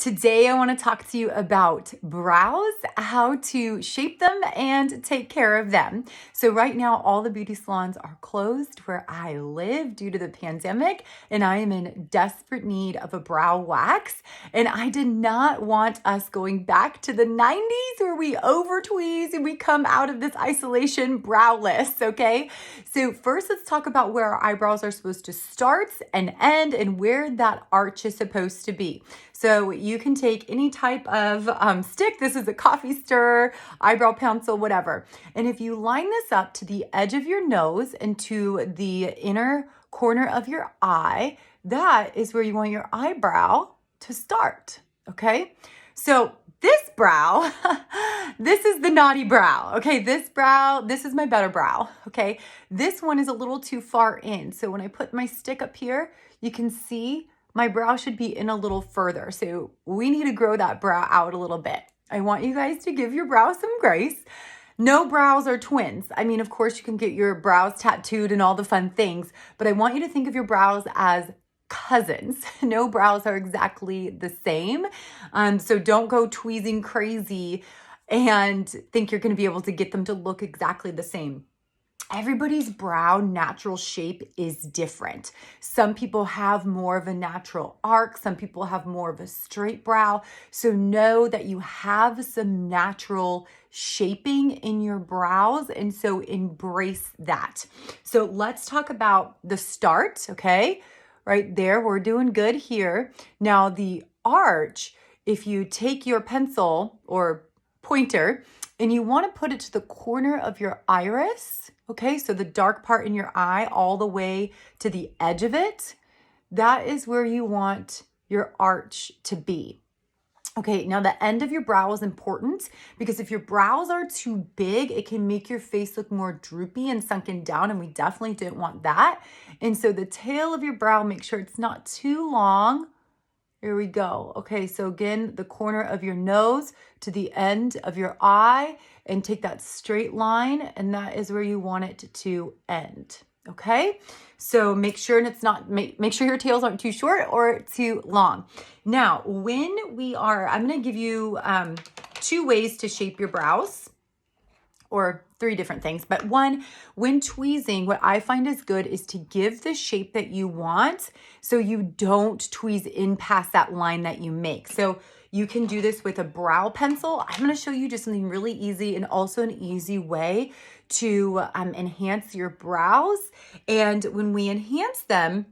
Today, I want to talk to you about brows, how to shape them and take care of them. So right now, all the beauty salons are closed where I live due to the pandemic, and I am in desperate need of a brow wax. And I did not want us going back to the 90s where we over tweeze and we come out of this isolation browless, okay? So first, let's talk about where our eyebrows are supposed to start and end and where that arch is supposed to be. So you can take any type of stick. This is a coffee stirrer, eyebrow pencil, whatever. And if you line this up to the edge of your nose and to the inner corner of your eye, that is where you want your eyebrow to start, okay? So this brow, this is the naughty brow, okay? This is my better brow, okay? This one is a little too far in. So when I put my stick up here, you can see my brow should be in a little further. So we need to grow that brow out a little bit. I want you guys to give your brow some grace. No brows are twins. I mean, of course, you can get your brows tattooed and all the fun things, but I want you to think of your brows as cousins. No brows are exactly the same. So don't go tweezing crazy and think you're going to be able to get them to look exactly the same. Everybody's brow natural shape is different. Some people have more of a natural arc. Some people have more of a straight brow. So know that you have some natural shaping in your brows. And so embrace that. So let's talk about the start, okay? Right there, we're doing good here. Now the arch, if you take your pencil or pointer and you want to put it to the corner of your iris, okay, so the dark part in your eye all the way to the edge of it, that is where you want your arch to be. Okay, now the end of your brow is important because if your brows are too big, it can make your face look more droopy and sunken down, and we definitely didn't want that. And so the tail of your brow, make sure it's not too long. Here we go. Okay, so again, the corner of your nose to the end of your eye, and take that straight line, and that is where you want it to end. Okay, so make sure it's not, make sure your tails aren't too short or too long. Now, I'm going to give you 2 ways to shape your brows, or 3 different things. But one, when tweezing, what I find is good is to give the shape that you want so you don't tweeze in past that line that you make. So you can do this with a brow pencil. I'm going to show you just something really easy and also an easy way to enhance your brows. And when we enhance them,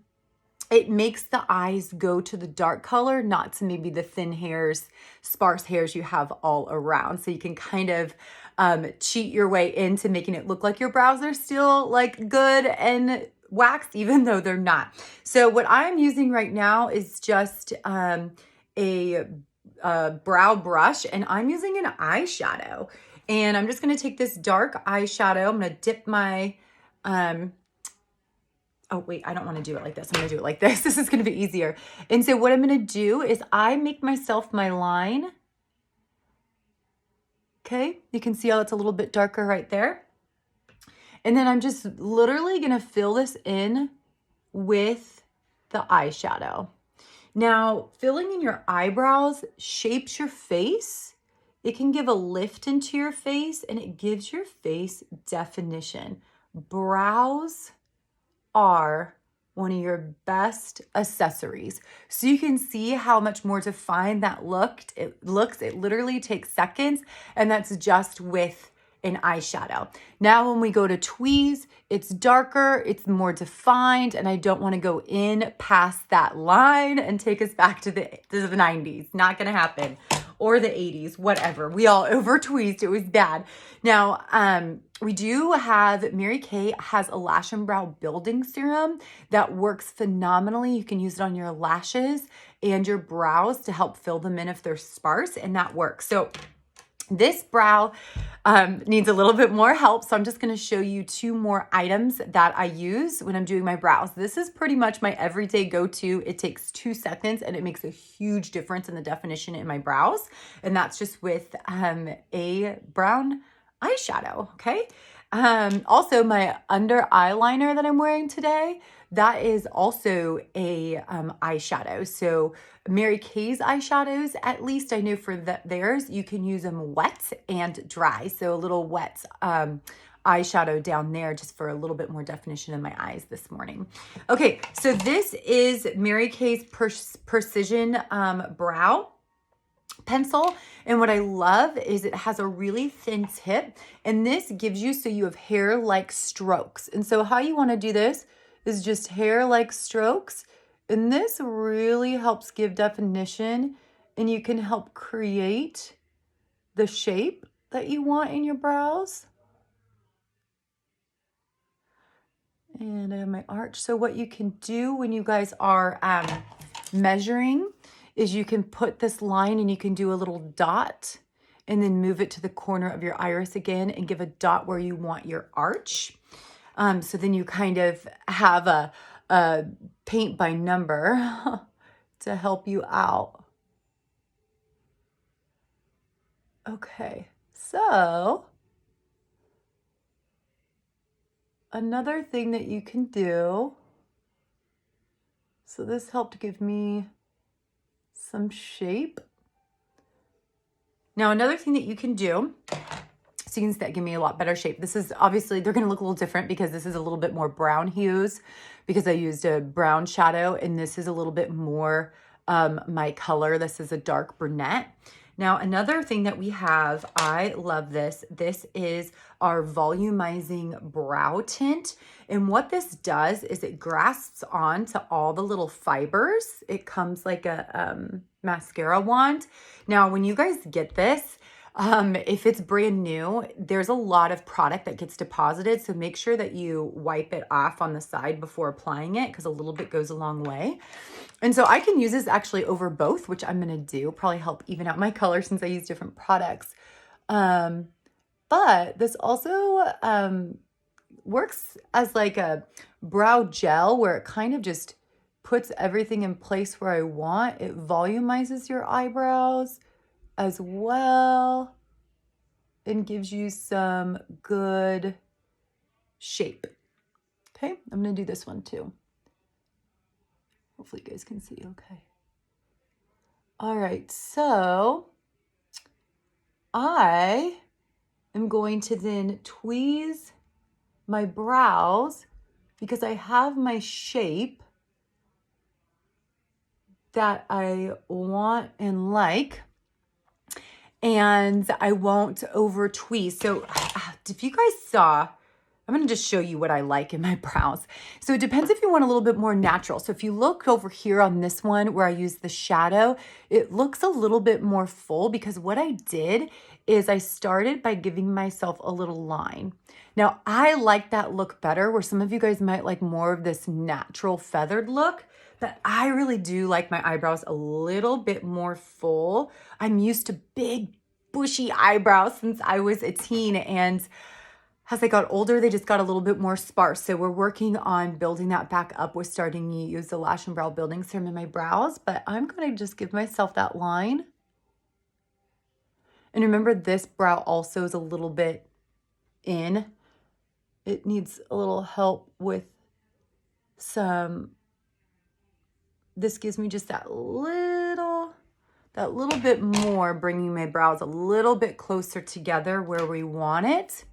it makes the eyes go to the dark color, not to maybe the thin hairs, sparse hairs you have all around. So you can kind of cheat your way into making it look like your brows are still like good and waxed, even though they're not. So what I'm using right now is just a brow brush, and I'm using an eyeshadow. And I'm just going to take this dark eyeshadow. I'm going to dip my, oh wait, I don't want to do it like this. I'm going to do it like this. This is going to be easier. And so what I'm going to do is I make myself my line. Okay, you can see how it's a little bit darker right there. And then I'm just literally going to fill this in with the eyeshadow. Now, filling in your eyebrows shapes your face. It can give a lift into your face, and it gives your face definition. Brows are one of your best accessories. So you can see how much more defined that It literally takes seconds, and that's just with an eyeshadow. Now, when we go to tweeze, it's darker, it's more defined, and I don't want to go in past that line and take us back to the 90s. Not going to happen. Or the 80s, whatever. We all over tweezed. It was bad. Now, we do have, Mary Kay has a lash and brow building serum that works phenomenally. You can use it on your lashes and your brows to help fill them in if they're sparse, and that works. So this brow needs a little bit more help, so I'm just going to show you 2 more items that I use when I'm doing my brows. This is pretty much my everyday go-to. It takes 2 seconds, and it makes a huge difference in the definition in my brows, and that's just with a brown eyeshadow, okay? Also, my under eyeliner that I'm wearing today, that is also a eyeshadow. So Mary Kay's eyeshadows, at least I know for theirs, you can use them wet and dry. So a little wet eyeshadow down there just for a little bit more definition in my eyes this morning. Okay, so this is Mary Kay's Precision Brow pencil. And what I love is it has a really thin tip, and this gives you, so you have hair-like strokes. And so how you want to do this is just hair-like strokes. And this really helps give definition, and you can help create the shape that you want in your brows. And I have my arch. So what you can do when you guys are measuring is you can put this line and you can do a little dot and then move it to the corner of your iris again and give a dot where you want your arch. So then you kind of have a paint by number to help you out. Okay, so another thing that you can do, so this helped give me some shape. Now, another thing that you can do, so you can give me a lot better shape. This is obviously, they're gonna look a little different because this is a little bit more brown hues because I used a brown shadow, and this is a little bit more my color. This is a dark brunette. Now, another thing that we have, I love this. This is our volumizing brow tint. And what this does is it grasps on to all the little fibers. It comes like a mascara wand. Now, when you guys get this, if it's brand new, there's a lot of product that gets deposited. So make sure that you wipe it off on the side before applying it, because a little bit goes a long way. And so I can use this actually over both, which I'm going to do, probably help even out my color since I use different products. But this also works as like a brow gel where it kind of just puts everything in place where I want. It volumizes your eyebrows as well and gives you some good shape. Okay, I'm going to do this one too. Hopefully you guys can see okay. All right, so I am going to then tweeze my brows because I have my shape that I want and like, and I won't over tweeze. So if you guys saw, I'm going to just show you what I like in my brows. So it depends if you want a little bit more natural. So if you look over here on this one where I use the shadow, it looks a little bit more full because what I did is I started by giving myself a little line. Now I like that look better, where some of you guys might like more of this natural feathered look, but I really do like my eyebrows a little bit more full. I'm used to big bushy eyebrows since I was a teen, and as I got older, they just got a little bit more sparse. So we're working on building that back up with starting to use the Lash and Brow Building Serum in my brows, but I'm going to just give myself that line. And remember, this brow also is a little bit in. It needs a little help with some, this gives me just that little bit more, bringing my brows a little bit closer together where we want it.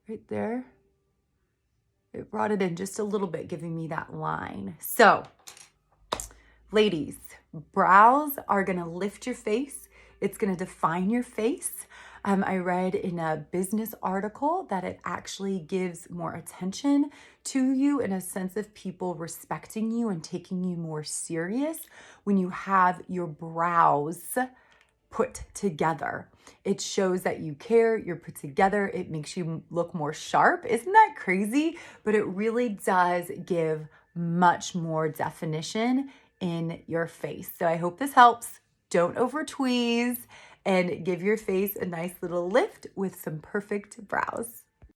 Right there. It brought it in just a little bit, giving me that line. So, ladies, brows are going to lift your face. It's going to define your face. I read in a business article that it actually gives more attention to you in a sense of people respecting you and taking you more serious when you have your brows put together. It shows that you care, you're put together, it makes you look more sharp. Isn't that crazy? But it really does give much more definition in your face. So I hope this helps. Don't over tweeze and give your face a nice little lift with some perfect brows.